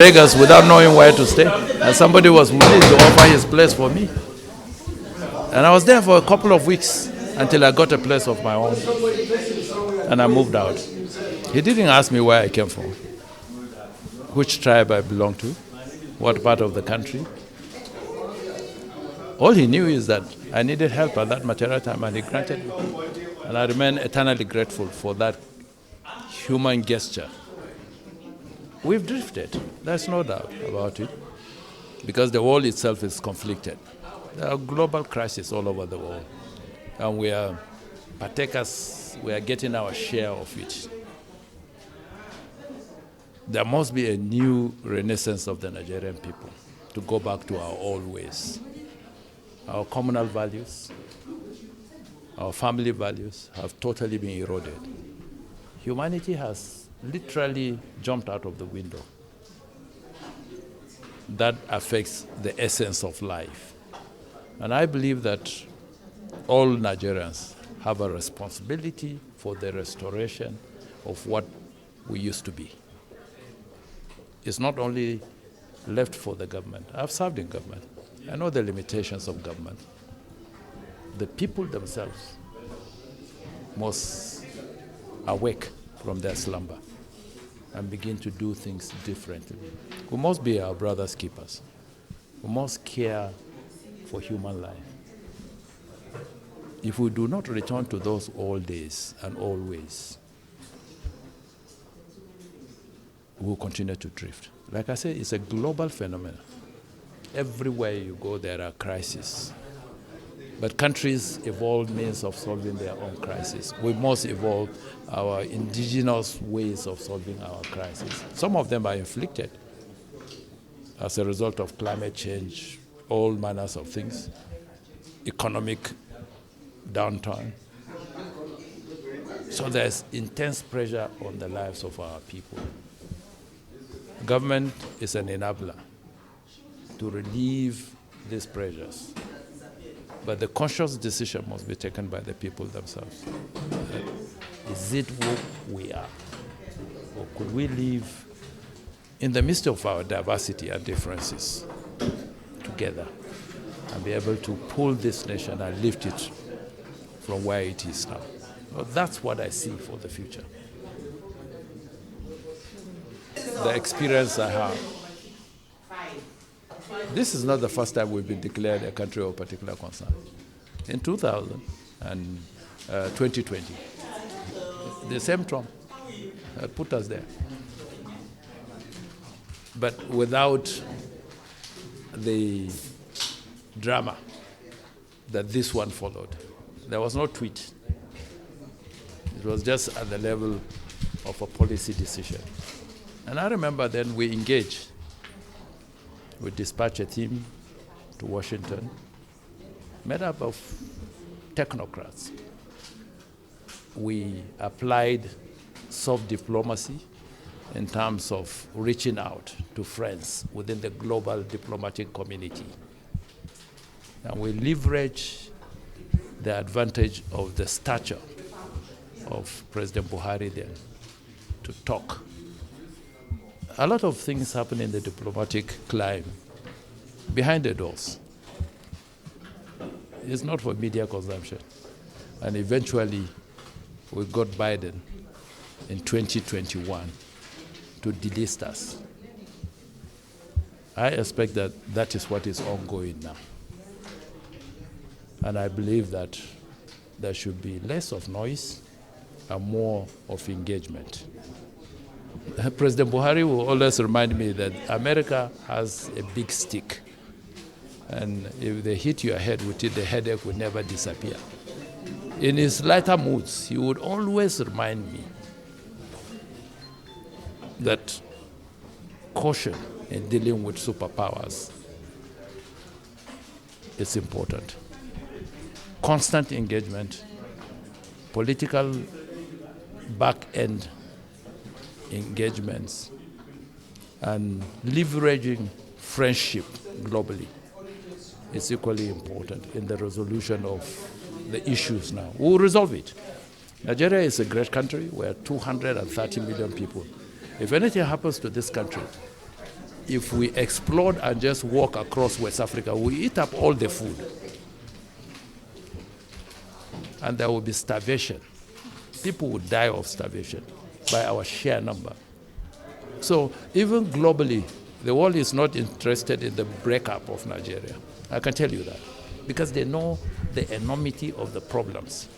Vegas without knowing where to stay, and somebody was willing to offer his place for me. And I was there for a couple of weeks until I got a place of my own, and I moved out. He didn't ask me where I came from, which tribe I belong to, what part of the country. All he knew is that I needed help at that material time, and he granted it. And I remain eternally grateful for that human gesture. We've drifted, there's no doubt about it, because the world itself is conflicted. There are global crises all over the world, and we are partakers, we are getting our share of it. There must be a new renaissance of the Nigerian people to go back to our old ways. Our communal values, our family values have totally been eroded. Humanity has literally jumped out of the window. That affects the essence of life. And I believe that all Nigerians have a responsibility for the restoration of what we used to be. It's not only left for the government. I've served in government. I know the limitations of government. The people themselves must awake from their slumber and begin to do things differently. We must be our brother's keepers. We must care for human life. If we do not return to those old days and old ways, we will continue to drift. Like I said, it's a global phenomenon. Everywhere you go, there are crises. But countries evolve means of solving their own crises. We must evolve our indigenous ways of solving our crises. Some of them are inflicted as a result of climate change, all manners of things, economic downturn. So there's intense pressure on the lives of our people. Government is an enabler to relieve these pressures. But the conscious decision must be taken by the people themselves. Is it what we are? Or could we live in the midst of our diversity and differences together and be able to pull this nation and lift it from where it is now? Well, that's what I see for the future. The experience I have. This is not the first time we've been declared a country of particular concern. In 2000 and 2020, the same Trump put us there. But without the drama that this one followed. There was no tweet. It was just at the level of a policy decision. And I remember then we engaged. We dispatched a team to Washington, made up of technocrats. We applied soft diplomacy in terms of reaching out to friends within the global diplomatic community. And we leveraged the advantage of the stature of President Buhari then to talk. A lot of things happen in the diplomatic climb behind the doors. It's not for media consumption. And eventually, we got Biden in 2021 to delist us. I expect that that is what is ongoing now. And I believe that there should be less of noise and more of engagement. President Buhari will always remind me that America has a big stick. And if they hit your head with it, the headache will never disappear. In his lighter moods, he would always remind me that caution in dealing with superpowers is important. Constant engagement, political back-end engagements, and leveraging friendship globally is equally important in the resolution of the issues now. We will resolve it. Nigeria is a great country. We are 230 million people. If anything happens to this country, if we explode and just walk across West Africa, we eat up all the food. And there will be starvation. People will die of starvation by our sheer number. So even globally, the world is not interested in the breakup of Nigeria. I can tell you that. Because they know the enormity of the problems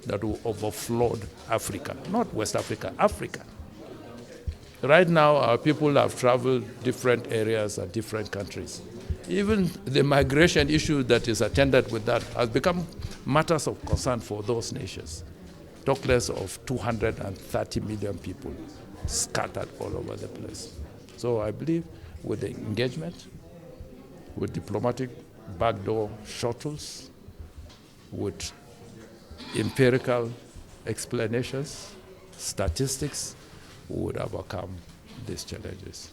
that will overflow Africa. Not West Africa, Africa. Right now, our people have traveled different areas and different countries. Even the migration issue that is attended with that has become matters of concern for those nations. Talk less of 230 million people scattered all over the place. So I believe with the engagement, with diplomatic backdoor shuttles, with empirical explanations, statistics, we would overcome these challenges.